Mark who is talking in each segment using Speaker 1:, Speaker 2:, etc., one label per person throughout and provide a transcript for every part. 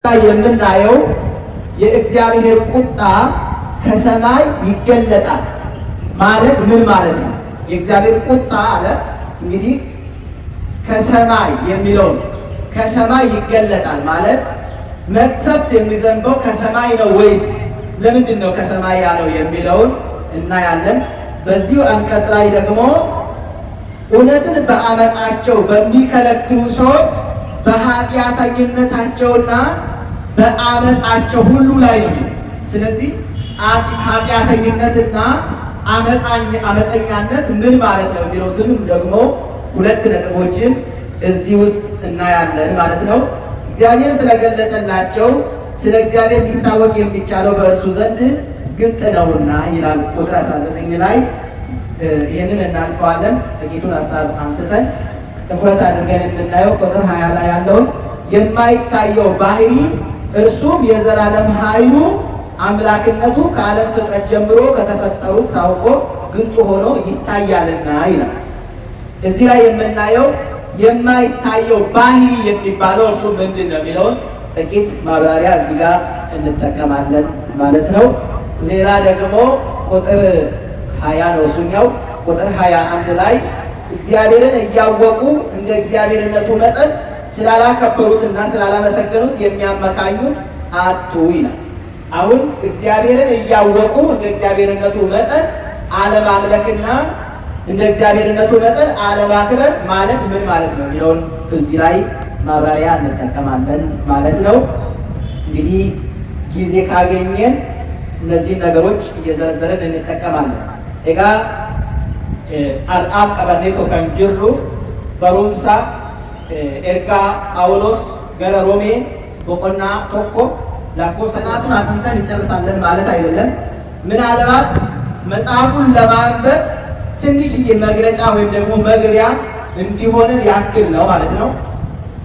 Speaker 1: የምናየው የእግዚአብሔር ቁጣ ከሰማይ ይገለጣል ማለት ምን ማለት ነው? የእግዚአብሔር ቁጣ አለ እንግዲህ ከሰማይ የሚለውን ከሰማይ ይገለጣል ማለት መቅሰፍት የሚዘንበው ከሰማይ ነው ወይስ ለምንድን ነው ከሰማይ ያለው የሚለውን እናያለን። በዚሁ አንቀጽ ላይ ደግሞ እውነትን በአመፃቸው በሚከለክሉ ሰዎች በኃጢአተኝነታቸውና በአመፃቸው ሁሉ ላይ ነው። ስለዚህ ኃጢአተኝነትና አመፀኛነት ምን ማለት ነው የሚሉትንም ደግሞ ሁለት ነጥቦችን እዚህ ውስጥ እናያለን ማለት ነው። እግዚአብሔር ስለገለጠላቸው ስለ እግዚአብሔር ሊታወቅ የሚቻለው በእርሱ ዘንድ ግልጥ ነውና ይላል ቁጥር 19 ላይ። ይህንን እናልፈዋለን። ጥቂቱን ሀሳብ አንስተን ትኩረት አድርገን የምናየው ቁጥር 20 ላይ ያለውን የማይታየው ባህሪ እርሱም የዘላለም ኃይሉ አምላክነቱ ከዓለም ፍጥረት ጀምሮ ከተፈጠሩት ታውቆ ግልጽ ሆኖ ይታያልና ይላል። እዚህ ላይ የምናየው የማይታየው ባህሪ የሚባለው እርሱ ምንድን ነው የሚለውን ጥቂት ማብራሪያ እዚህ ጋር እንጠቀማለን ማለት ነው። ሌላ ደግሞ ቁጥር 20 ነው እሱኛው። ቁጥር 21 ላይ እግዚአብሔርን እያወቁ እንደ እግዚአብሔርነቱ መጠን ስላላከበሩትና ስላላመሰገኑት የሚያመካኙት አጡ ይላል። አሁን እግዚአብሔርን እያወቁ እንደ እግዚአብሔርነቱ መጠን አለማምለክና እንደ እግዚአብሔርነቱ መጠን አለማክበር ማለት ምን ማለት ነው የሚለውን እዚህ ላይ ማብራሪያ እንጠቀማለን ማለት ነው። እንግዲህ ጊዜ ካገኘን እነዚህን ነገሮች እየዘረዘረን እንጠቀማለን። ኤጋ አርአፍ ቀበኔቶ ከንጅሩ በሩምሳ ኤርጋ ጳውሎስ ገረ ሮሜ ቦቆና ቶኮ ላኮሰናሱን አጥንተን እንጨርሳለን ማለት አይደለም። ምናልባት መጽሐፉን ለማንበብ ትንሽዬ መግለጫ ወይም ደግሞ መግቢያ እንዲሆንን ያክል ነው ማለት ነው።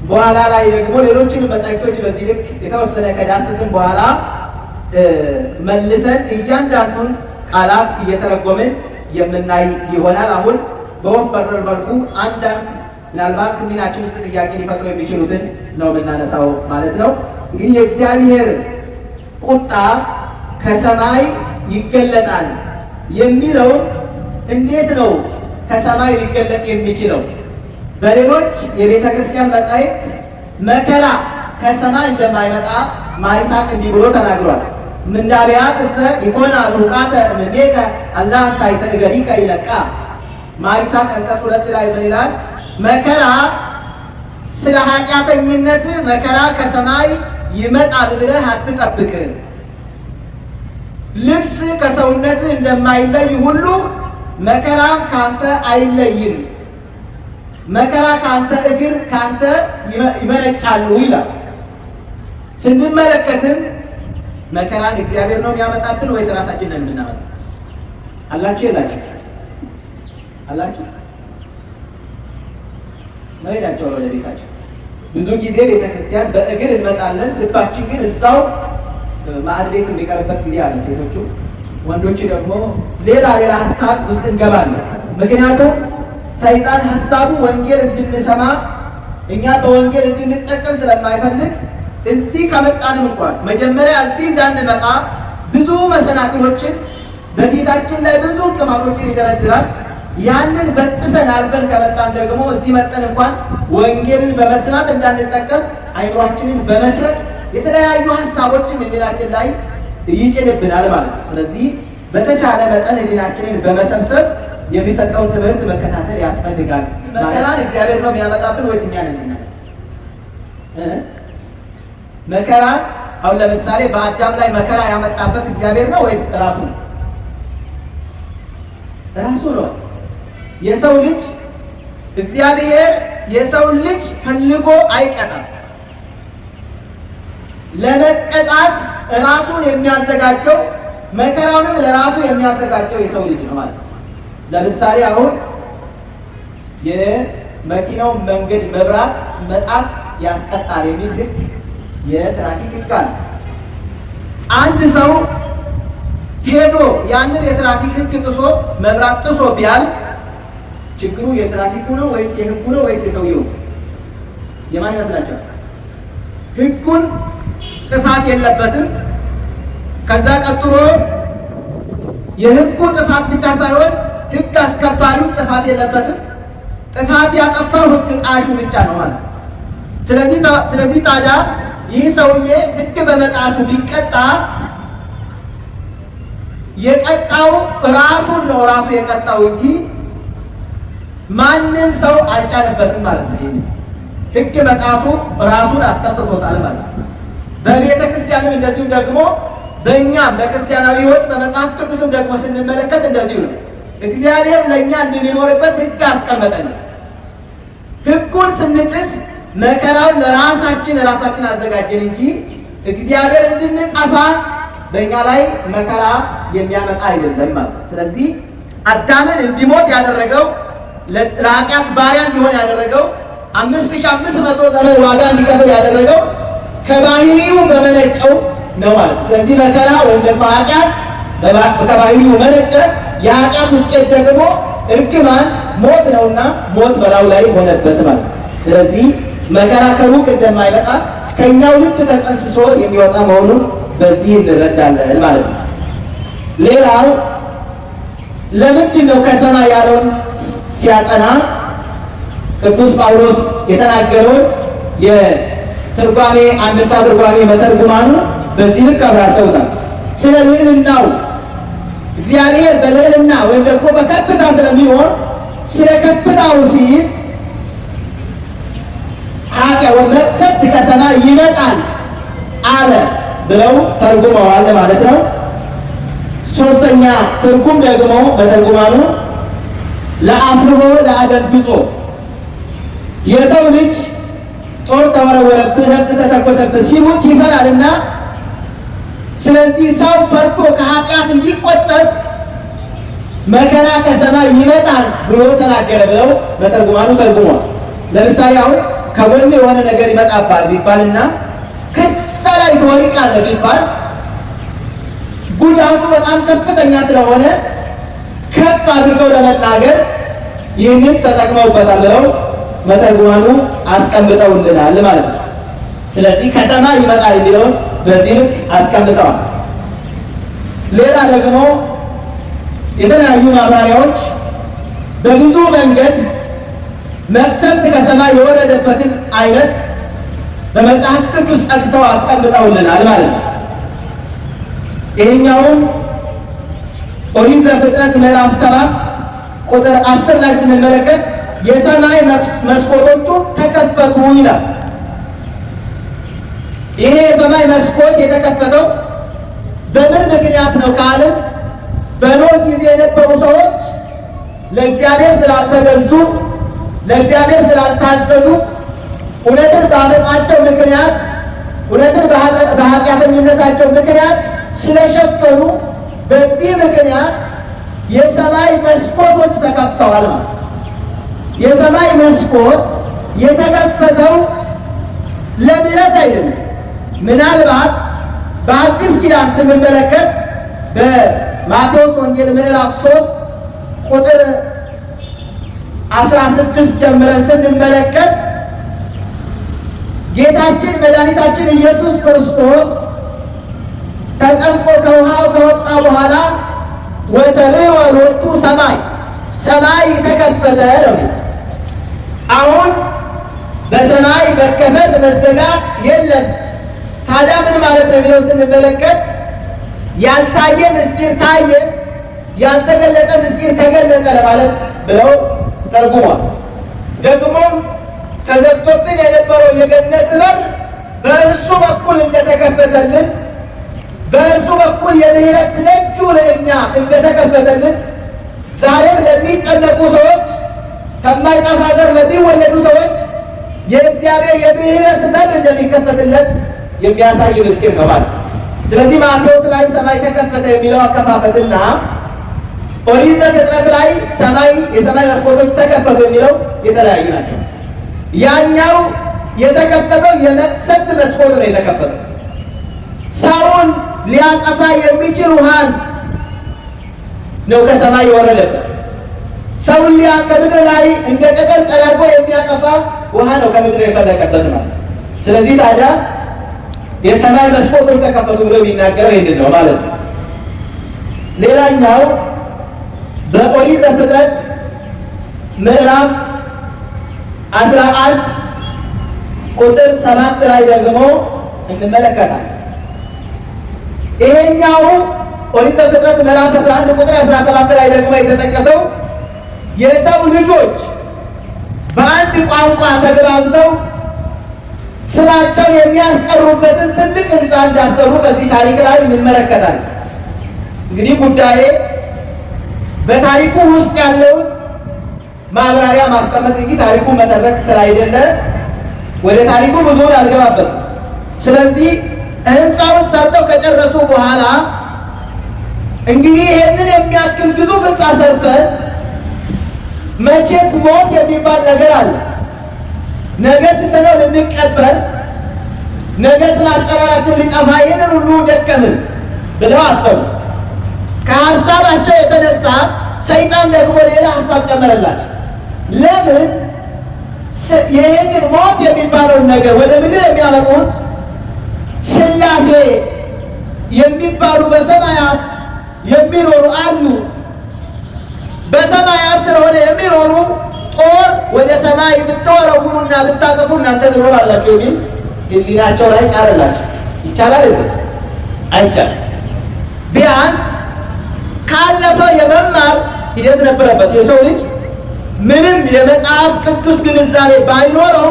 Speaker 1: በኋላ ላይ ደግሞ ሌሎችን መጻሕፍቶች በዚህ ልክ የተወሰነ ከዳሰስን በኋላ መልሰን እያንዳንዱን ቃላት እየተረጎምን የምናይ ይሆናል። አሁን በወፍ በረር መልኩ አንዳንድ ምናልባት ሕሊናችን ውስጥ ጥያቄ ሊፈጥሩ የሚችሉትን ነው የምናነሳው ማለት ነው። እንግዲህ የእግዚአብሔር ቁጣ ከሰማይ ይገለጣል የሚለውን እንዴት ነው ከሰማይ ሊገለጥ የሚችለው? በሌሎች የቤተ ክርስቲያን መጻሕፍት መከራ ከሰማይ እንደማይመጣ ማሪሳቅ እንዲህ ብሎ ተናግሯል። ምንዳቢያት እሰ ኢኮና ሩቃተ እምኔከ አላ አንታይተ እገሪከ ይለቃ። ማሪሳቅ አንቀጽ 2 ላይ ምን ይላል? መከራ ስለ ኃጢአተኝነት መከራ ከሰማይ ይመጣል ብለህ አትጠብቅ። ልብስ ከሰውነት እንደማይለይ ሁሉ መከራም ካንተ አይለይም። መከራ ካንተ እግር ካንተ ይመነጫሉ ይላል። ስንመለከትም መከራን እግዚአብሔር ነው የሚያመጣብን ወይስ ራሳችን ነን የምናመጣው? አላችሁ የላችሁ? አላችሁ ነው ሄዳችሁ ወደ ቤታችሁ። ብዙ ጊዜ ቤተክርስቲያን በእግር እንመጣለን፣ ልባችን ግን እዛው ማዕድ ቤት የሚቀርበት ጊዜ አለ። ሴቶቹ ወንዶች ደግሞ ሌላ ሀሳብ ውስጥ እንገባለን። ምክንያቱም ሰይጣን ሀሳቡ ወንጌል እንድንሰማ እኛ በወንጌል እንድንጠቀም ስለማይፈልግ እዚህ ከመጣንም እንኳን መጀመሪያ እዚህ እንዳንመጣ ብዙ መሰናክሎችን በፊታችን ላይ ብዙ እንቅፋቶችን ይደረድራል። ያንን በጥሰን አልፈን ከመጣን ደግሞ እዚህ መጠን እንኳን ወንጌልን በመስማት እንዳንጠቀም አይምሯችንን በመስረቅ የተለያዩ ሀሳቦችን ሕሊናችን ላይ ይጭንብናል ማለት ነው። ስለዚህ በተቻለ መጠን ሕሊናችንን በመሰብሰብ የሚሰጠውን ትምህርት መከታተል ያስፈልጋል። መከራን እግዚአብሔር ነው የሚያመጣብን ወይስ እኛ ነን? መከራን አሁን ለምሳሌ በአዳም ላይ መከራ ያመጣበት እግዚአብሔር ነው ወይስ ራሱ ነው? ራሱ ነው። የሰው ልጅ እግዚአብሔር የሰው ልጅ ፈልጎ አይቀጣም። ለመቀጣት ራሱን የሚያዘጋጀው መከራውንም ለራሱ የሚያዘጋጀው የሰው ልጅ ነው ማለት ነው። ለምሳሌ አሁን የመኪናው መንገድ መብራት መጣስ ያስቀጣል የሚል ሕግ የትራፊክ ሕግ አለ። አንድ ሰው ሄዶ ያንን የትራፊክ ሕግ ጥሶ መብራት ጥሶ ቢያልፍ ችግሩ የትራፊኩ ነው ወይስ የሕጉ ነው ወይስ የሰውየው? የማን ይመስላችኋል? ሕጉን ጥፋት የለበትም። ከዛ ቀጥሎ የሕጉ ጥፋት ብቻ ሳይሆን ሕግ አስከባሪው ጥፋት የለበትም። ጥፋት ያጠፋው ሕግ ጣሹ ብቻ ነው ማለት ነው። ስለዚህ ታዲያ ይህ ሰውዬ ሕግ በመጣሱ ቢቀጣ የቀጣው ራሱን ነው፣ ራሱ የቀጣው እንጂ ማንም ሰው አልጫነበትም ማለት ነው። ሕግ መጣሱ ራሱን አስቀጥቶታል ማለት ነው። በቤተ ክርስቲያንም እንደዚሁም ደግሞ በእኛም በክርስቲያናዊ ሕይወት በመጽሐፍ ቅዱስም ደግሞ ስንመለከት እንደዚሁ ነው። እግዚአብሔር ለእኛ እንድንኖርበት ሕግ አስቀመጠልን። ሕጉን ስንጥስ መከራውን ለራሳችን አዘጋጀን እንጂ እግዚአብሔር እንድንጠፋ በእኛ ላይ መከራ የሚያመጣ አይደለም ማለት ነው። ስለዚህ አዳምን እንዲሞት ያደረገው ለኃጢአት ባሪያ እንዲሆን ያደረገው 5500 ዘመን ዋጋ እንዲከፍል ያደረገው ከባህሪው በመነጨው ነው ማለት ነው። ስለዚህ መከራ ወይም ደግሞ ኃጢአት ከባህሪው መነጨ። የኃጢአት ውጤት ደግሞ እርግማን ሞት ነውና ሞት በላዩ ላይ ሆነበት ማለት ነው። ስለዚህ መከራ ከሩቅ እንደማይመጣ ከኛው ልብ ተጠንስሶ የሚወጣ መሆኑን በዚህ እንረዳለን ማለት ነው። ሌላው ለምንድን ነው ከሰማይ ያለውን ሲያጠና ቅዱስ ጳውሎስ የተናገረውን የትርጓሜ አንድምታ ትርጓሜ መተርጉማኑ በዚህ ልክ አብራርተውታል። ስለ ልዕልናው እግዚአብሔር በልዕልና ወይም ደግሞ በከፍታ ስለሚሆን ስለ ከፍታው ሲል ኃጢአት ወመቅሰፍት ከሰማይ ይመጣል አለ ብለው ተርጉመዋል ማለት ነው። ሶስተኛ ትርጉም ደግሞ በተርጉማኑ ለአፍርሆ ለአደንግጾ የሰው ልጅ ጦር ተወረወረብህ፣ ነፍጥ ተተኮሰብህ ሲሉት ይፈራልና ስለዚህ ሰው ፈርቶ ከኃጢአት እንዲቆጠብ መከራ ከሰማይ ይመጣል ብሎ ተናገረ ብለው በተርጉማኑ ተርጉሟል። ለምሳሌ አሁን ከጎን የሆነ ነገር ይመጣባል ቢባልና ከዛ ላይ ትወድቃለህ ቢባል ጉዳቱ በጣም ከፍተኛ ስለሆነ ከፍ አድርገው ለመናገር ይህንን ተጠቅመውበታል ብለው መተርጉማኑ አስቀምጠውልናል ማለት ነው። ስለዚህ ከሰማይ ይመጣል የሚለውን በዚህ ልክ አስቀምጠዋል። ሌላ ደግሞ የተለያዩ ማብራሪያዎች በብዙ መንገድ መቅሰፍት ከሰማይ የወረደበትን አይነት በመጽሐፍ ቅዱስ ጠቅሰው አስቀምጠውልናል ማለት ነው። ይህኛውም ኦሪት ዘፍጥረት ምዕራፍ 7 ቁጥር 10 ላይ ስንመለከት የሰማይ መስኮቶቹ ተከፈቱ ይላል። ይሄ የሰማይ መስኮት የተከፈተው በምን ምክንያት ነው ካልን በኖህ ጊዜ የነበሩ ሰዎች ለእግዚአብሔር ስላልተገዙ፣ ለእግዚአብሔር ስላልታዘዙ፣ እውነትን በአመፃቸው ምክንያት፣ እውነትን በኃጢአተኝነታቸው ምክንያት ስለሸፈኑ በዚህ ምክንያት የሰማይ መስኮቶች ተከፍተዋል ማለት። የሰማይ መስኮት የተከፈተው ለምሕረት አይደለም። ምናልባት በአዲስ ኪዳን ስንመለከት በማቴዎስ ወንጌል ምዕራፍ 3 ቁጥር 16 ጀምረን ስንመለከት ጌታችን መድኃኒታችን ኢየሱስ ክርስቶስ ተጠምቆ ከውሃው ከወጣ በኋላ ወተርኅወ ሎቱ ሰማይ ተከፈተ ነው። አሁን በሰማይ መከፈት መዘጋት የለም። ታዲያ ምን ማለት ነው ብለው ስንመለከት ያልታየ ምስጢር ታየ፣ ያልተገለጠ ምስጢር ተገለጠ ለማለት ብለው ተርጉሟል። ደግሞም ተዘግቶብን የነበረው የገነት በር በእርሱ በኩል እንደተከፈተልን፣ በእርሱ በኩል የምህረት ደጁ ለእኛ እንደተከፈተልን ዛሬም ለሚጠነቁ ሰዎች ከማይጠፋ ዘር ለሚወለዱ ሰዎች የእግዚአብሔር የምህረት በር እንደሚከፈትለት የሚያሳይ ምስጢር ነው ማለት። ስለዚህ ማቴዎስ ላይ ሰማይ ተከፈተ የሚለው አከፋፈትና ኦሪት ዘፍጥረት ላይ የሰማይ መስኮቶች ተከፈቱ የሚለው የተለያዩ ናቸው። ያኛው የተከፈተው የመቅሰፍት መስኮት ነው የተከፈተው። ሰውን ሊያጠፋ የሚችል ውሃን ነው ከሰማይ የወረደበት። ሰውን ከምድር ላይ እንደ ቅጠል ጠራርጎ የሚያጠፋ ውሃ ነው ከምድር የፈለቀበት ማለት። ስለዚህ ታዲያ የሰማይ መስኮቶች ተከፈቱ ብሎ የሚናገረው ይህንን ነው ማለት ነው። ሌላኛው በኦሪት ዘፍጥረት ምዕራፍ 11 ቁጥር 7 ላይ ደግሞ እንመለከታለን። ይሄኛው ኦሪት ዘፍጥረት ምዕራፍ 11 ቁጥር 17 ላይ ደግሞ የተጠቀሰው የሰው ልጆች በአንድ ቋንቋ ተግባብተው ስማቸውን የሚያስቀሩበትን ትልቅ ሕንፃ እንዳሰሩ ከዚህ ታሪክ ላይ እንመለከታለን። እንግዲህ ጉዳዬ በታሪኩ ውስጥ ያለውን ማብራሪያ ማስቀመጥ እንጂ ታሪኩ መተረክ ስላይደለ ወደ ታሪኩ ብዙውን አልገባበትም። ስለዚህ ሕንፃውን ሰርተው ከጨረሱ በኋላ እንግዲህ ይህንን የሚያክል ግዙፍ ሕንፃ ሰርተን መቼስ ሞት የሚባል ነገር አለ። ነገ ትተነው ልንቀበር፣ ነገ ስም አጠራራችን ሊጠፋ፣ ይህንን ሁሉ ደከምን ብለው አሰቡ። ከሀሳባቸው የተነሳ ሰይጣን ደግሞ ሌላ ሀሳብ ጨመረላቸው። ለምን ይህንን ሞት የሚባለውን ነገር ወደ ምድር የሚያመጡት ሥላሴ የሚባሉ በሰማያት የሚኖሩ አሉ። በሰማያት ስለሆነ የሚኖሩ ጦር ወደ ሰማይ ብትወረውሩና ብታጠፉ እናንተ ትኖራላችሁ የሚል ሕሊናቸው ላይ ጫረላቸው። ይቻላል እንዴ? አይቻልም። ቢያንስ ካለፈው የመማር ሂደት ነበረበት። የሰው ልጅ ምንም የመጽሐፍ ቅዱስ ግንዛቤ ባይኖረው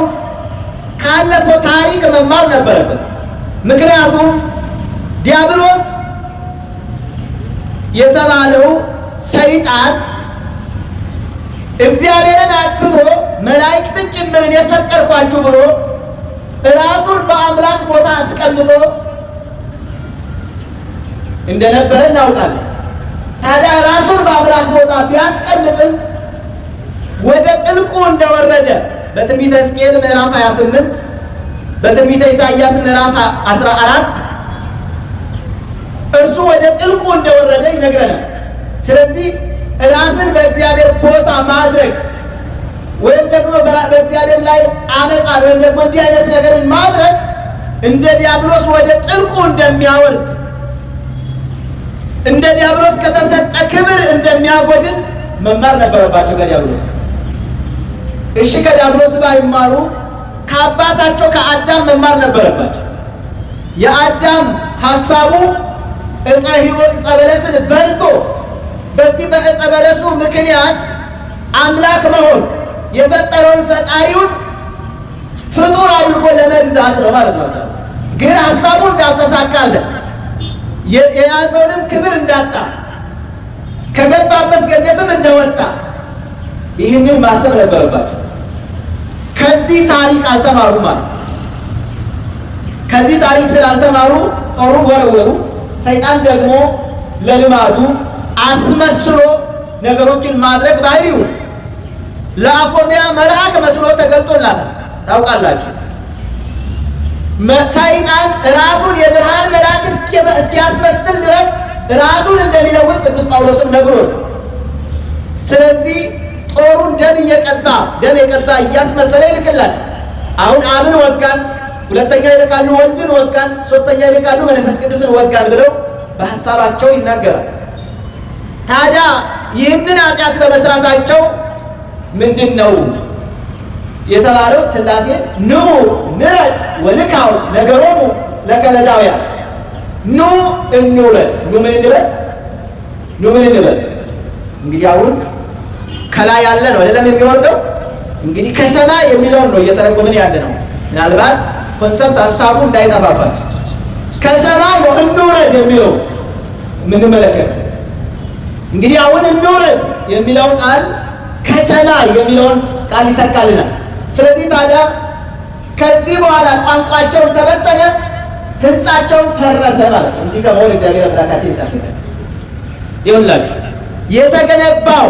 Speaker 1: ካለፈው ታሪክ መማር ነበረበት። ምክንያቱም ዲያብሎስ የተባለው ሰይጣን እግዚአብሔርን አጥፍቶ መላእክትን ጭምርን የፈጠርኳችሁ ብሎ ራሱን በአምላክ ቦታ አስቀምጦ እንደነበረ እናውቃለን። ታዲያ ራሱን በአምላክ ቦታ ቢያስቀምጥም ወደ ጥልቁ እንደወረደ በትንቢተ ሕዝቅኤል ምዕራፍ 28 በትንቢተ ኢሳይያስ ምዕራፍ 14 እርሱ ወደ ጥልቁ እንደወረደ ይነግረናል። ስለዚህ ራስን በእግዚአብሔር ቦታ ማድረግ ወይም ደግሞ በእግዚአብሔር ላይ አመጣል ወይም ደግሞ እንዲህ አይነት ነገርን ማድረግ እንደ ዲያብሎስ ወደ ጥልቁ እንደሚያወርድ፣ እንደ ዲያብሎስ ከተሰጠ ክብር እንደሚያጎድል መማር ነበረባቸው ከዲያብሎስ። እሺ ከዲያብሎስ ባይማሩ ከአባታቸው ከአዳም መማር ነበረባቸው። የአዳም ሐሳቡ ዕፀ በለስን በልቶ በዚህ በዕፀ በለሱ ምክንያት አምላክ መሆን የፈጠረውን ፈጣሪውን ፍጡር አድርጎ ለመግዛት ነው ማለት ነው። ግን ሐሳቡ እንዳልተሳካለት የያዘውንም ክብር እንዳጣ ከገባበት ገነትም እንደወጣ ይህንን ማሰብ ነበረባቸው። ከዚህ ታሪክ አልተማሩ ማለት ነው። ከዚህ ታሪክ ስላልተማሩ ጦሩን ወረወሩ። ሰይጣን ደግሞ ለልማዱ አስመስሎ ነገሮችን ማድረግ ባህሪው ለአፎሚያ መልአክ መስሎ ተገልጦላታል። ታውቃላችሁ፣ ሰይጣን ራሱን የብርሃን መልአክ እስኪያስመስል ድረስ ራሱን እንደሚለውጥ ቅዱስ ጳውሎስም ነግሮን፣ ስለዚህ ጦሩን ደም የቀባ እያስመሰለ ይልክላቸው። አሁን አብን ወጋን፣ ሁለተኛ ይልካሉ ወልድን ወጋን፣ ሶስተኛ ይልካሉ መንፈስ ቅዱስን ወጋን ብለው በሐሳባቸው ይናገራል። ታዲያ ይህንን ኃጢአት በመስራታቸው ምንድን ነው የተባለው? ሥላሴ ኑ ንረድ ወንካው ነገሮሙ ለከለዳውያን፣ ኑ እንውረድ። ኑ ምን እንበል? እንግዲህ አሁን ከላይ ያለ ነው አይደለም የሚወርደው። እንግዲህ ከሰማይ የሚለውን ነው እየተረጎምን ያለ ነው። ምናልባት ኮንሰፕት ሀሳቡ እንዳይጠፋባቸው ከሰማይ ነው እንውረድ የሚለው የምንመለከት። እንግዲህ አሁን እንውረድ የሚለው ቃል ከሰማይ የሚለውን ቃል ይተካልናል። ስለዚህ ታዲያ ከዚህ በኋላ ቋንቋቸውን ተበተነ፣ ሕንፃቸውን ፈረሰ ማለት ነው። እንዲህ ከመሆን እግዚአብሔር አምላካችን ይጠብቃል። ይሁንላችሁ የተገነባው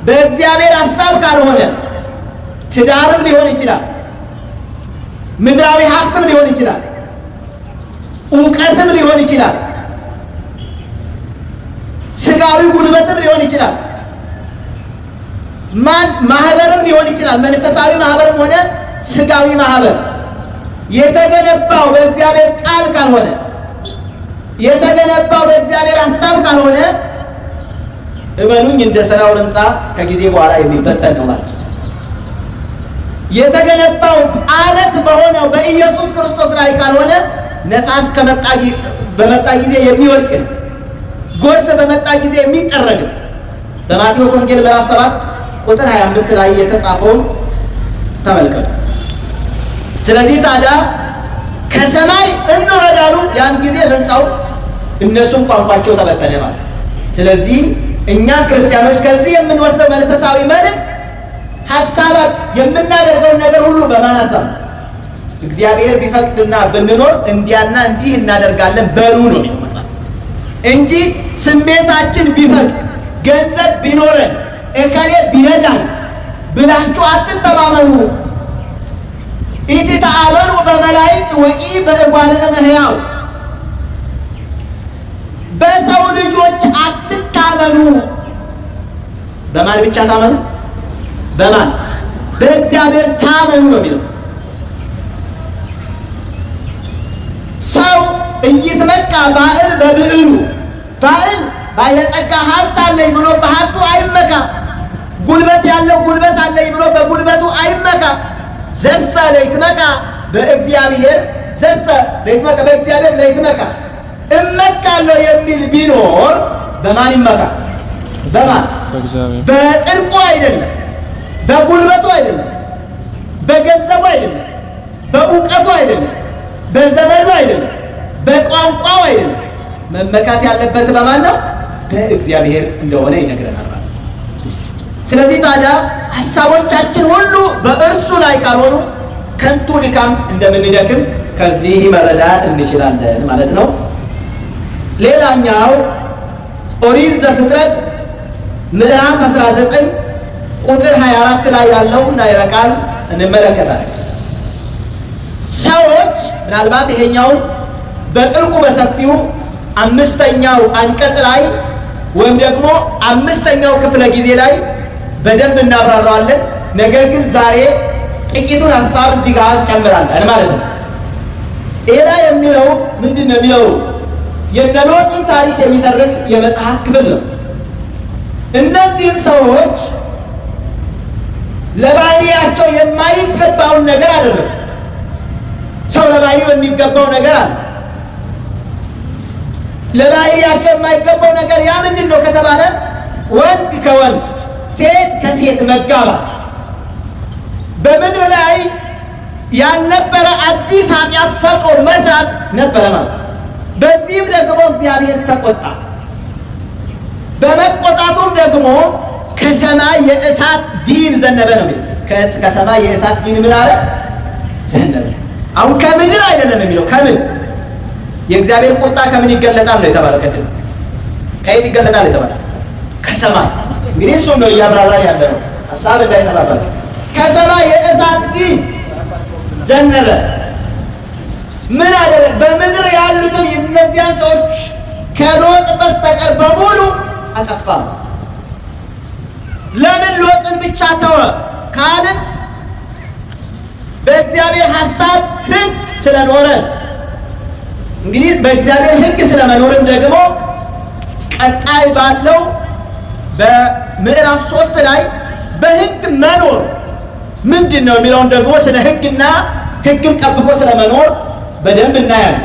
Speaker 1: በእግዚአብሔር ሐሳብ ካልሆነ ትዳርም ሊሆን ይችላል፣ ምድራዊ ሀብትም ሊሆን ይችላል፣ እውቀትም ሊሆን ይችላል፣ ስጋዊ ጉልበትም ሊሆን ይችላል፣ ማህበርም ሊሆን ይችላል። መንፈሳዊ ማህበርም ሆነ ስጋዊ ማህበር የተገነባው በእግዚአብሔር ቃል ካልሆነ የተገነባው በእግዚአብሔር ሐሳብ ካልሆነ እመኑኝ እንደ ሰናዖር ሕንፃ ከጊዜ በኋላ የሚበተን ነው ማለት ነው። የተገነባው አለት በሆነው በኢየሱስ ክርስቶስ ላይ ካልሆነ ነፋስ በመጣ ጊዜ የሚወድቅ ነው። ጎርፍ በመጣ ጊዜ የሚጠረግ ነው። በማቴዎስ ወንጌል ምዕራፍ 7 ቁጥር 25 ላይ የተጻፈውን ተመልከቱ። ስለዚህ ታዲያ ከሰማይ እንወረዳሉ። ያን ጊዜ ሕንፃው እነሱም ቋንቋቸው ተበተነ ማለት። ስለዚህ እኛ ክርስቲያኖች ከዚህ የምንወስደው መንፈሳዊ መልእክት ሐሳባት የምናደርገውን ነገር ሁሉ በማን ሐሳብ እግዚአብሔር ቢፈቅድና ብንኖር እንዲያና እንዲህ እናደርጋለን በሉ ነው የሚለው መጽሐፍ እንጂ ስሜታችን ቢፈቅድ ገንዘብ ቢኖረን እከሌ ቢረዳን ብላችሁ አትተማመኑ። ኢትተአመኑ በመላእክት ወኢ በእጓለ እመሕያው በሰው ልጆች አትታመኑ። በማን ብቻ ታመኑ? በማን? በእግዚአብሔር ታመኑ ነው የሚለው። ሰው እይትመካ ባዕል በብዕሉ ባዕል ባለጸጋ ሀብት አለኝ ብሎ በሀብቱ አይመካ። ጉልበት ያለው ጉልበት አለኝ ብሎ በጉልበቱ አይመካ። ዘሰ ለይትመካ በእግዚአብሔር ዘሰ ለይትመካ በእግዚአብሔር ለይትመካ እመካለሁ የሚል ቢኖር በማን ይመካ? በማን? በጽድቁ አይደለም፣ በጉልበቱ አይደለም፣ በገንዘቡ አይደለም፣ በእውቀቱ አይደለም፣ በዘመኑ አይደለም፣ በቋንቋው አይደለም። መመካት ያለበት በማን ነው? በእግዚአብሔር እንደሆነ ይነግረናል። ስለዚህ ታዲያ ሐሳቦቻችን ሁሉ በእርሱ ላይ ካልሆኑ ከንቱ ድካም እንደምንደክም ከዚህ መረዳት እንችላለን ማለት ነው። ሌላኛው ኦሪት ዘፍጥረት ምዕራፍ 19 ቁጥር 24 ላይ ያለው ናይረ ቃል እንመለከታለን። ሰዎች ምናልባት ይሄኛውን በጥልቁ በሰፊው 5ኛው አንቀጽ ላይ ወይም ደግሞ 5ኛው ክፍለ ጊዜ ላይ በደንብ እናብራራዋለን። ነገር ግን ዛሬ ጥቂቱን ሐሳብ እዚህ ጋር እንጨምራለን ማለት ነው። ይሄ ላይ የሚለው ምንድን ነው የሚለው? የነ ሎጥን ታሪክ የሚተርክ የመጽሐፍ ክፍል ነው። እነዚህም ሰዎች ለባህሪያቸው የማይገባውን ነገር አደረጉ። ሰው ለባህሪው የሚገባው ነገር አለ። ለባህሪያቸው የማይገባው ነገር ያ ምንድን ነው ከተባለ ወንድ ከወንድ ሴት ከሴት መጋባት በምድር ላይ ያልነበረ አዲስ ኃጢአት ፈጥሮ መስራት ነበረ ማለት። በዚህም ደግሞ እግዚአብሔር ተቆጣ። በመቆጣቱም ደግሞ ከሰማይ የእሳት ዲን ዘነበ ነው የሚለው። ከሰማይ የእሳት ዲን ምን አለ? ዘነበ። አሁን ከምድር አይደለም የሚለው ከምን? የእግዚአብሔር ቁጣ ከምን ይገለጣል ነው የተባለ። ቅድም ከየት ይገለጣል የተባለ? ከሰማይ። እንግዲህ እሱም ነው እያብራራ ያለ ነው ሐሳብ እንዳይጠፋበት። ከሰማይ የእሳት ዲን ዘነበ። ምን አደረገ? በምድር ያሉትን እነዚያን ሰዎች ከሎጥ በስተቀር በሙሉ አጠፋ። ለምን ሎጥን ብቻ ተወ ካልን በእግዚአብሔር ሐሳብ ሕግ ስለኖረ። እንግዲህ በእግዚአብሔር ሕግ ስለመኖርም ደግሞ ቀጣይ ባለው በምዕራፍ 3 ላይ በሕግ መኖር ምንድን ነው የሚለውን ደግሞ ስለ ሕግና ሕግን ጠብቆ ስለመኖር በደንብ እናያለን።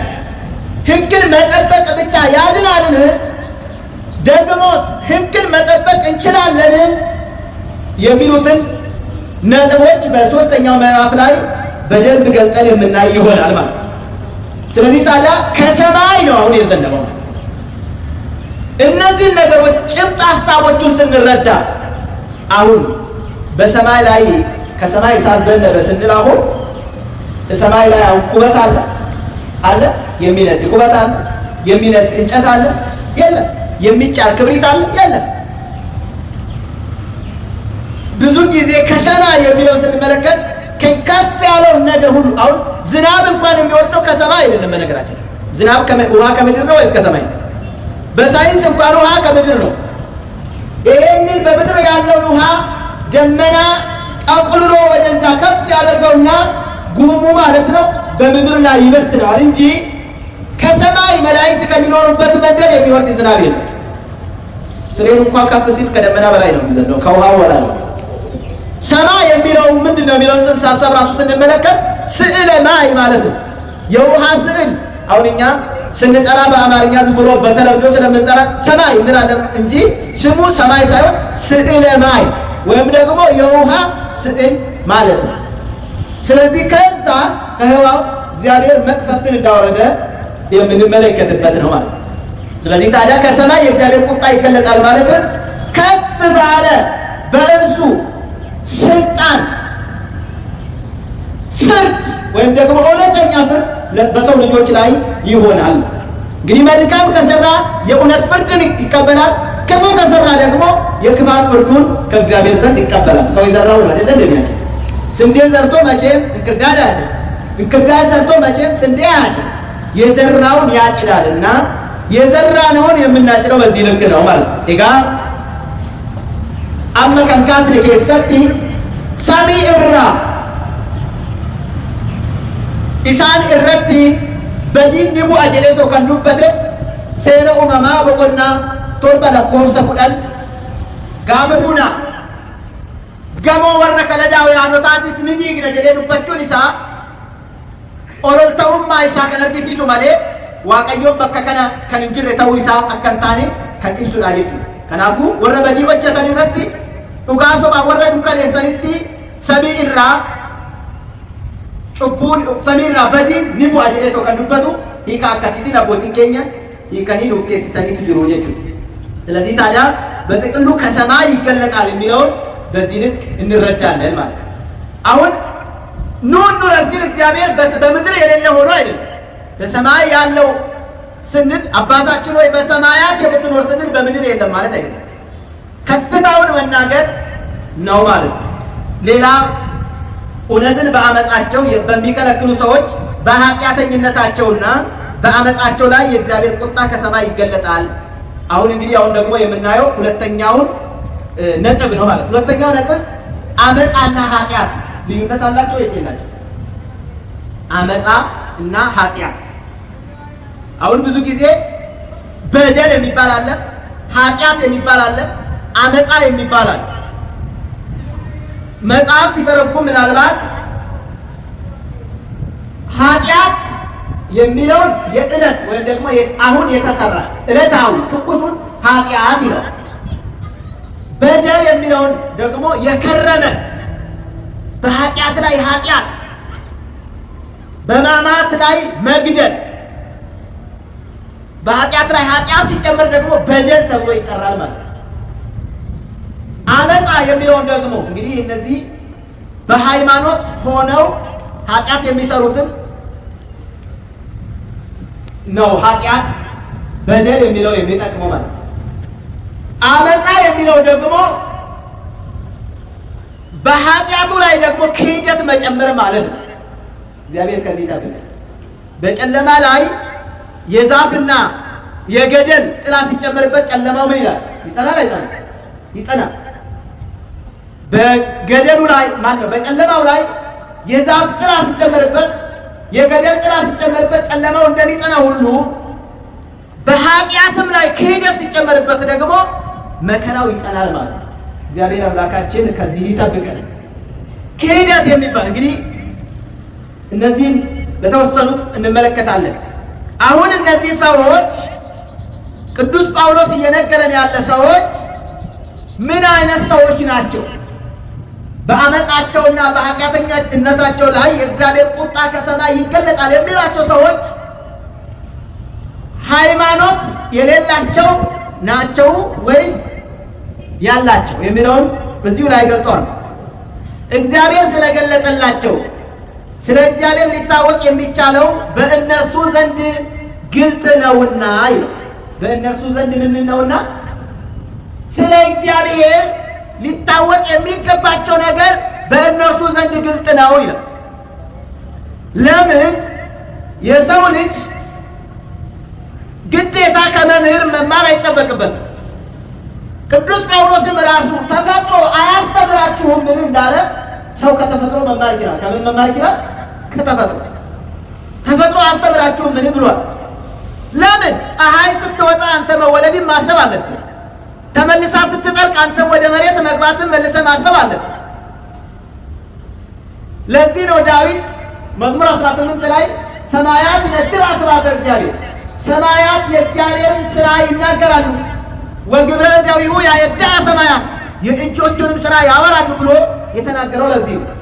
Speaker 1: ሕግን መጠበቅ ብቻ ያድናልን? ደግሞስ ሕግን መጠበቅ እንችላለን? የሚሉትን ነጥቦች በ3ኛው ምዕራፍ ላይ በደንብ ገልጠን የምናይ ይሆናል ማለት ነው። ስለዚህ ታዲያ ከሰማይ ነው አሁን የዘነበው። እነዚህን ነገሮች ጭብጥ ሐሳቦቹን ስንረዳ አሁን በሰማይ ላይ ከሰማይ እሳት ዘነበ ስንል አሁን ሰማይ ላይ አሁን ኩበት አለ የሚነድ ኩበት አለ፣ የሚነድ እንጨት አለ የለም፣ የሚጫር ክብሪት አለ የለም። ብዙ ጊዜ ከሰማይ የሚለው ስንመለከት ከፍ ያለውን ነገር ሁሉ አሁን ዝናብ እንኳን የሚወርደው ከሰማይ አይደለም። በነገራችን ዝናብ ውሃ ከምድር ነው ወይስ ከሰማይ? በሳይንስ እንኳን ውሃ ከምድር ነው። ይሄንን በምድር ያለውን ውሃ ደመና ጠቅልሎ ወደዛ ከፍ ያደርገውና ጉሙ ማለት ነው በምድር ላይ ይበትነዋል እንጂ ከሰማይ መላእክት ከሚኖሩበት መንደር የሚወርድ ዝናብ የለም። ፍሬን እንኳን ከፍ ሲል ከደመና በላይ ነው የሚዘንበው፣ ከውሃው በላይ ነው። ሰማይ የሚለው ምንድን ነው የሚለውን ጽንሰ ሐሳብ ራሱ ስንመለከት ስዕለ ማይ ማለት ነው፣ የውሃ ስዕል። አሁን እኛ ስንጠራ በአማርኛ ዝም ብሎ በተለምዶ ስለምንጠራ ሰማይ እንላለን እንጂ ስሙ ሰማይ ሳይሆን ስዕለ ማይ ወይም ደግሞ የውሃ ስዕል ማለት ነው። ስለዚህ ከዛ ከህዋው እግዚአብሔር መቅሰፍትን እንዳወረደ የምንመለከትበት ነው ማለት ነው። ስለዚህ ታዲያ ከሰማይ የእግዚአብሔር ቁጣ ይገለጣል ማለት ከፍ ባለ በእርሱ ስልጣን ፍርድ ወይም ደግሞ እውነተኛ ፍርድ በሰው ልጆች ላይ ይሆናል። እንግዲህ መልካም ከሰራ የእውነት ፍርድን ይቀበላል፣ ክፉ ከሰራ ደግሞ የክፋት ፍርዱን ከእግዚአብሔር ዘንድ ይቀበላል። ሰው የዘራውን አይደለም እንደሚያጭድ። ስንዴ ዘርቶ መቼም እንክርዳድ አያጭድም፣ እንክርዳድ ዘርቶ መቼም ስንዴ አያጭድም። የዘራውን ያጭዳልና የዘራነውን የምናጭደው በዚህ ልክ ነው ማለት ነው። ኤጋ አመከንካስ ለከሰቲ ሰሚ እራ ኢሳን እረቲ በዲን ንቡ አጀሌቶ ከንዱበተ ሴረ ኡመማ በቆና ቶርባ ለኮሰ ኩዳን ጋፈዱና ገሞ ወረ ከለዳውያኖታቲስ ንዲግነ ጀሌ ዱበቹን ኢሳ ኦሮልተውማ ኢሳ ከነርጊሲሱ ማሌ waaqayyoon bakka kana kan hin jirre ta'uu isaa akka hin taane kan ibsudha jechuudha. Kanaafuu warra badii hojjetan irratti dhugaa sobaa warra dukkaleessanitti samii irraa cubbuun samii irraa badiin ni bu'a jedhee kan dubbatu hiika akkasiitiin abbootiin keenya hiikanii nuuf teessisaniitu jiru jechuudha. ስለዚህ ታዲያ በጥቅሉ ከሰማይ ይገለጣል የሚለውን በዚህ ልክ እንረዳለን ማለት ነው። አሁን ኑ እንረፍ ሲል እግዚአብሔር በምድር የሌለ ሆኖ አይደለም። በሰማይ ያለው ስንል አባታችን ሆይ በሰማያት የምትኖር ስንል በምድር የለም ማለት አይደለም። ከፍታውን መናገር ነው ማለት ነው። ሌላ እውነትን በአመጻቸው በሚከለክሉ ሰዎች በኃጢአተኝነታቸውና በአመጻቸው ላይ የእግዚአብሔር ቁጣ ከሰማይ ይገለጣል። አሁን እንግዲህ ደግሞ የምናየው ሁለተኛውን ነጥብ ነው ማለት። ሁለተኛው ነጥብ አመጻና ኃጢአት ልዩነት አላቸው ወይስ የላቸው? አመጻ እና ኃጢአት። አሁን ብዙ ጊዜ በደል የሚባል አለ፣ ኃጢአት የሚባል አለ፣ አመጻ የሚባል አለ። መጽሐፍ ሲተረጉም ምናልባት ኃጢአት የሚለውን የዕለት ወይም ደግሞ አሁን የተሰራ ዕለታዊ ትኩሱን ኃጢአት ይላል። በደል የሚለውን ደግሞ የከረመ በኃጢአት ላይ ኃጢአት፣ በማማት ላይ መግደል፣ በኃጢአት ላይ ኃጢአት ሲጨመር ደግሞ በደል ተብሎ ይጠራል ማለት ነው። አመጻ የሚለውን ደግሞ እንግዲህ እነዚህ በሃይማኖት ሆነው ኃጢአት የሚሰሩትን ነው ኃጢአት በደል የሚለው የሚጠቅመው ማለት ነው። አመጻ የሚለው ደግሞ በኃጢአቱ ላይ ደግሞ ክህደት መጨመር ማለት ነው። እግዚአብሔር ከዚህ ይጠብቃል። በጨለማ ላይ የዛፍና የገደል ጥላ ሲጨመርበት ጨለማው ምን ይላል? ይጸናል አይጸናም? ይጸናል። በገደሉ ላይ ማለት ነው በጨለማው ላይ የዛፍ ጥላ ሲጨመርበት የገደል ጥላ ሲጨመርበት ጨለማው እንደሚጸና ሁሉ በኃጢአትም ላይ ክህደት ሲጨመርበት ደግሞ መከራው ይጸናል ማለት ነው። እግዚአብሔር አምላካችን ከዚህ ይጠብቀን። ክህደት የሚባል እንግዲህ እነዚህን በተወሰኑት እንመለከታለን። አሁን እነዚህ ሰዎች ቅዱስ ጳውሎስ እየነገረን ያለ ሰዎች ምን አይነት ሰዎች ናቸው? በአመጻቸውና በኃጢአተኝነታቸው ላይ የእግዚአብሔር ቁጣ ከሰማይ ይገለጣል የሚላቸው ሰዎች ሃይማኖት የሌላቸው ናቸው ወይስ ያላቸው የሚለውን በዚሁ ላይ ገልጧል። እግዚአብሔር ስለገለጠላቸው ስለ እግዚአብሔር ሊታወቅ የሚቻለው በእነርሱ ዘንድ ግልጥ ነውና ይላል። በእነርሱ ዘንድ ምን ነውና? ስለ እግዚአብሔር ሊታወቅ የሚገባቸው ነገር በእነርሱ ዘንድ ግልጥ ነው ይላል። ለምን? የሰው ልጅ ግዴታ ከመምህር መማር አይጠበቅበትም። ቅዱስ ጳውሎስም ራሱ ተፈጥሮ አያስተምራችሁም ምን እንዳለ ሰው ከተፈጥሮ መማር ይችላል። ከምን መማር ይችላል? ከተፈጥሮ። ተፈጥሮ አስተምራችሁም ምን ብሏል? ለምን ፀሐይ ስትወጣ አንተ መወለድን ማሰብ አለብህ። ተመልሳ ስትጠልቅ አንተ ወደ መሬት መግባትን መልሰህ ማሰብ አለብህ። ለዚህ ነው ዳዊት መዝሙር 18 ላይ ሰማያት ይነግር አስባተ እግዚአብሔር፣ ሰማያት የእግዚአብሔርን ሥራ ይናገራሉ፣ ወግብረ እደዊሁ ያየድአ ሰማያት፣ የእጆቹንም ሥራ ያወራሉ ብሎ የተናገረው ለዚህ ነው።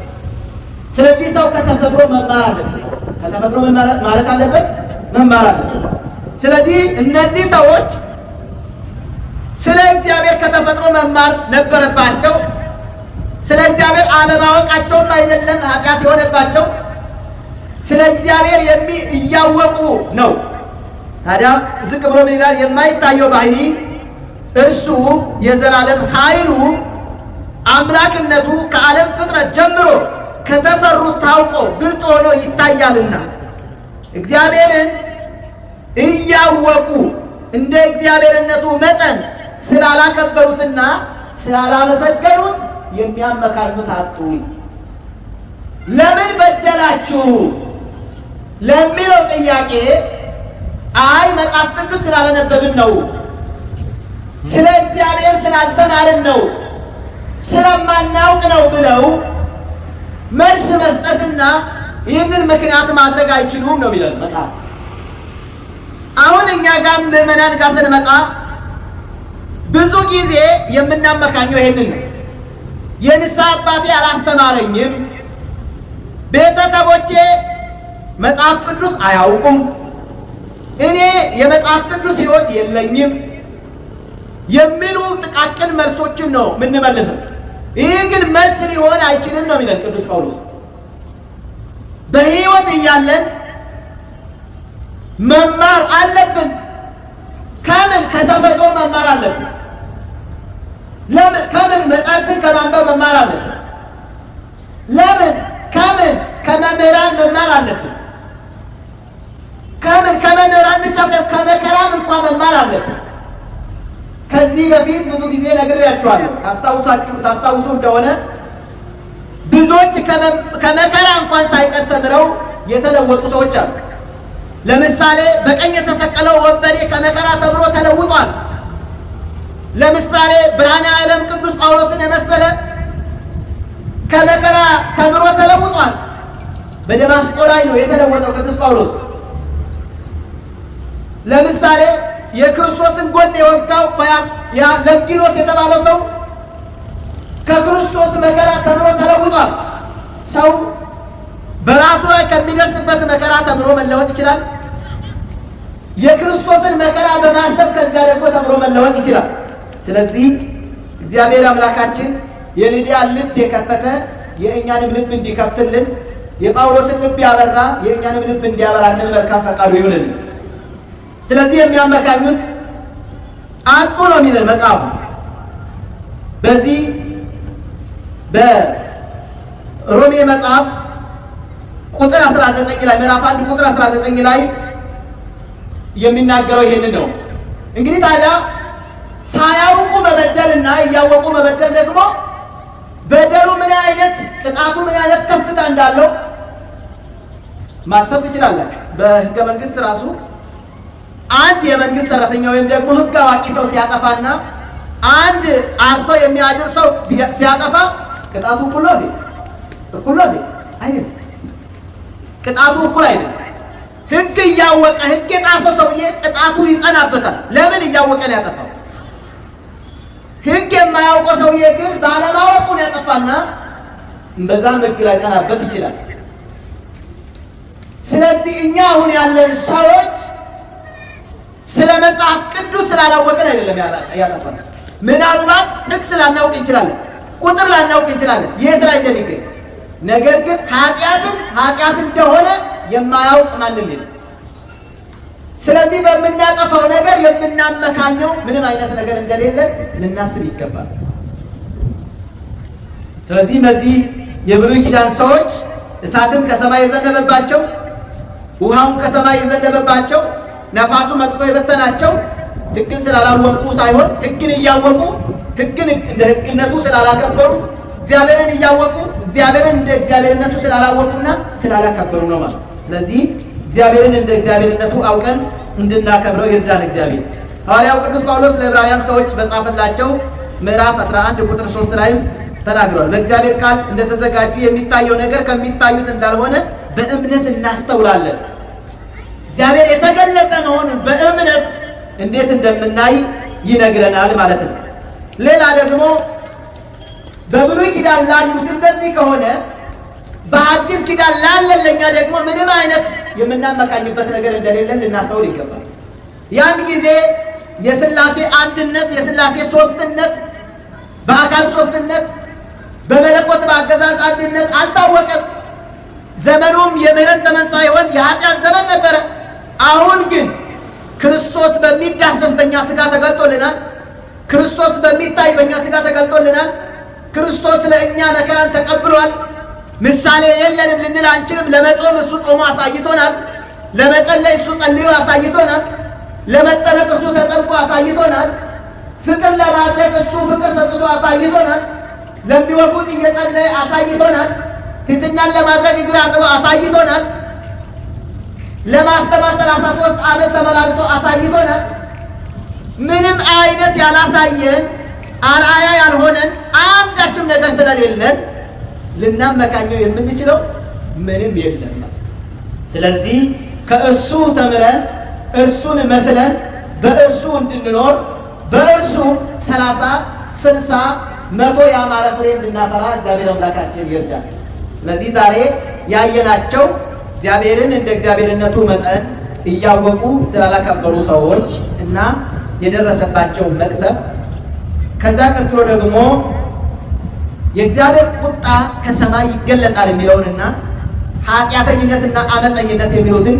Speaker 1: ስለዚህ ሰው ከተፈጥሮ መማር አለበት። ከተፈጥሮ ማለት አለበት መማር አለበት። ስለዚህ እነዚህ ሰዎች ስለ እግዚአብሔር ከተፈጥሮ መማር ነበረባቸው። ስለ እግዚአብሔር አለማወቃቸውም አይደለም ኃጢአት የሆነባቸው፣ ስለ እግዚአብሔር እያወቁ ነው። ታዲያ ዝቅ ብሎ ምን ይላል? የማይታየው ባህሪ እርሱ የዘላለም ኃይሉ አምላክነቱ ከዓለም ፍጥረት ጀምሮ ከተሰሩት ታውቆ ግልጥ ሆኖ ይታያልና እግዚአብሔርን እያወቁ እንደ እግዚአብሔርነቱ መጠን ስላላከበሩትና ስላላመሰገኑት የሚያመካኙት አጡ። ለምን በደላችሁ ለሚለው ጥያቄ አይ መጽሐፍ ቅዱስ ስላላነበብን ነው፣ ስለ እግዚአብሔር ስላልተማርን ነው፣ ስለማናውቅ ነው ብለው መልስ መስጠትና ይህንን ምክንያት ማድረግ አይችሉም ነው የሚለን መጽሐፍ። አሁን እኛ ጋር ምዕመናን ጋር ስንመጣ ብዙ ጊዜ የምናመካኘው ይሄንን ነው። የንስሐ አባቴ አላስተማረኝም፣ ቤተሰቦቼ መጽሐፍ ቅዱስ አያውቁም፣ እኔ የመጽሐፍ ቅዱስ ሕይወት የለኝም የሚሉ ጥቃቅን መልሶችን ነው የምንመልሰው። ይህ ግን መልስ ሊሆን አይችልም ነው የሚለን ቅዱስ ጳውሎስ። በሕይወት እያለን መማር አለብን። ከምን? ከተፈጥሮ መማር አለብን። ለምን? ከምን? መጻሕፍትን ከማንበብ መማር አለብን። ለምን? ከምን? ከመምህራን መማር አለብን። ከምን? ከመምህራን ብቻ ሳይሆን ከመከራም እንኳን መማር አለብን። ከዚህ በፊት ብዙ ጊዜ ነግሬያችኋለሁ። ታስታውሱ እንደሆነ ብዙዎች ከመከራ እንኳን ሳይቀር ተምረው የተለወጡ ሰዎች አሉ። ለምሳሌ በቀኝ የተሰቀለው ወንበዴ ከመከራ ተምሮ ተለውጧል። ለምሳሌ ብርሃነ ዓለም ቅዱስ ጳውሎስን የመሰለ ከመከራ ተምሮ ተለውጧል። በደማስቆ ላይ ነው የተለወጠው ቅዱስ ጳውሎስ። ለምሳሌ የክርስቶስን ጎን የወጋው ለምጊኖስ የተባለው ሰው ከክርስቶስ መከራ ተምሮ ተለውጧል። ሰው በራሱ ላይ ከሚደርስበት መከራ ተምሮ መለወጥ ይችላል። የክርስቶስን መከራ በማሰብ ከዚያ ደግሞ ተምሮ መለወጥ ይችላል። ስለዚህ እግዚአብሔር አምላካችን የልድያን ልብ የከፈተ የእኛንም ልብ እንዲከፍትልን፣ የጳውሎስን ልብ ያበራ የእኛንም ልብ እንዲያበራልን መልካም ፈቃዱ ይሁንልን። ስለዚህ የሚያመካኙት አጡ ነው የሚለን መጽሐፉ። በዚህ በሮሜ መጽሐፍ ቁጥር 19 ላይ ምዕራፍ 1 ቁጥር 19 ላይ የሚናገረው ይሄንን ነው። እንግዲህ ታዲያ ሳያውቁ መበደልና እያወቁ መበደል ደግሞ በደሉ ምን አይነት ቅጣቱ ምን አይነት ከፍታ እንዳለው ማሰብ ትችላላችሁ። በሕገ መንግሥት ራሱ አንድ የመንግስት ሰራተኛ ወይም ደግሞ ሕግ አዋቂ ሰው ሲያጠፋና አንድ አርሶ የሚያድር ሰው ሲያጠፋ ቅጣቱ እኩል ነው አይደል? እኩል ነው አይደል? አይደል? ቅጣቱ እኩል አይደል? ሕግ እያወቀ ሕግ የጣሰ ሰውዬ ቅጣቱ ይጸናበታል። ለምን? እያወቀ ነው ያጠፋው። ሕግ የማያውቀው ሰውዬ ግን ባለማወቁ ነው ያጠፋና በዛም ሕግ ላይ ጸናበት ይችላል። ስለዚህ እኛ አሁን ያለን ሰዎች ስለ መጽሐፍ ቅዱስ ስላላወቅን አይደለም ያጠፋነው። ምናልባት ጥቅስ ላናውቅ እንችላለን፣ ቁጥር ላናውቅ እንችላለን የት ላይ እንደሚገኝ። ነገር ግን ኃጢአት እንደሆነ የማያውቅ ማንም የለም። ስለዚህ በምናጠፋው ነገር የምናመካኘው ምንም አይነት ነገር እንደሌለ ልናስብ ይገባል። ስለዚህ እነዚህ የብሉይ ኪዳን ሰዎች እሳትን ከሰማይ የዘነበባቸው፣ ውሃውን ከሰማይ የዘነበባቸው፣ ነፋሱ መጥቶ የበተናቸው ሕግን ስላላወቁ ሳይሆን ሕግን እያወቁ ሕግን እንደ ሕግነቱ ስላላከበሩ፣ እግዚአብሔርን እያወቁ እግዚአብሔርን እንደ እግዚአብሔርነቱ ስላላወቁና ስላላከበሩ ነው ማለት። ስለዚህ እግዚአብሔርን እንደ እግዚአብሔርነቱ አውቀን እንድናከብረው ይርዳን እግዚአብሔር። ሐዋርያው ቅዱስ ጳውሎስ ለዕብራውያን ሰዎች በጻፈላቸው ምዕራፍ 11 ቁጥር 3 ላይም ተናግሯል። በእግዚአብሔር ቃል እንደተዘጋጁ የሚታየው ነገር ከሚታዩት እንዳልሆነ በእምነት እናስተውላለን። እግዚአብሔር የተገለጠ መሆኑን በእምነት እንዴት እንደምናይ ይነግረናል ማለት ነው። ሌላ ደግሞ በብሉይ ኪዳን ላሉት እንደዚህ ከሆነ በአዲስ ኪዳን ላለን ለኛ ደግሞ ምንም አይነት የምናመካኝበት ነገር እንደሌለን ልናስተውል ይገባል። ያን ጊዜ የሥላሴ አንድነት፣ የሥላሴ ሦስትነት፣ በአካል ሦስትነት፣ በመለኮት በአገዛዝ አንድነት አልታወቀም። ዘመኑም የምህረት ዘመን ሳይሆን የኃጢአት ዘመን ነበረ። አሁን ግን ክርስቶስ በሚዳሰስ በእኛ ሥጋ ተገልጦልናል። ክርስቶስ በሚታይ በእኛ ሥጋ ተገልጦልናል። ክርስቶስ ለእኛ መከራን ተቀብሏል። ምሳሌ የለንም ልንል አንችልም። ለመጾም እሱ ጾሞ አሳይቶናል። ለመጸለይ እሱ ጸልዮ አሳይቶናል። ለመጠመቅ እሱ ተጠምቆ አሳይቶናል። ፍቅር ለማድረግ እሱ ፍቅር ሰጥቶ አሳይቶናል። ለሚወጉት እየጸለየ አሳይቶናል። ትሕትናን ለማድረግ እግር አጥቦ አሳይቶናል። ለማስተማር 33 ዓመት ተመላልሶ አሳይቶናል። ምንም አይነት ያላሳየን አርአያ ያልሆነን አንዳችም ነገር ስለሌለን ልናመካኘው የምንችለው ምንም የለም። ስለዚህ ከእሱ ተምረን እሱን መስለን በእሱ እንድንኖር በእርሱ 30፣ 60፣ 100 ያማረ ፍሬ እንድናፈራ እግዚአብሔር አምላካችን ይርዳል። ስለዚህ ዛሬ ያየናቸው እግዚአብሔርን እንደ እግዚአብሔርነቱ መጠን እያወቁ ስላላከበሩ ሰዎች እና የደረሰባቸው መቅሰፍት፣ ከዛ ቀጥሎ ደግሞ የእግዚአብሔር ቁጣ ከሰማይ ይገለጣል የሚለውንና ኃጢአተኝነትና አመፀኝነት የሚሉትን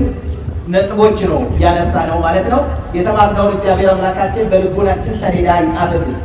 Speaker 1: ነጥቦች ነው ያነሳ ነው ማለት ነው። የተማርነውን እግዚአብሔር አምላካችን በልቦናችን ሰሌዳ ይጻፍልን።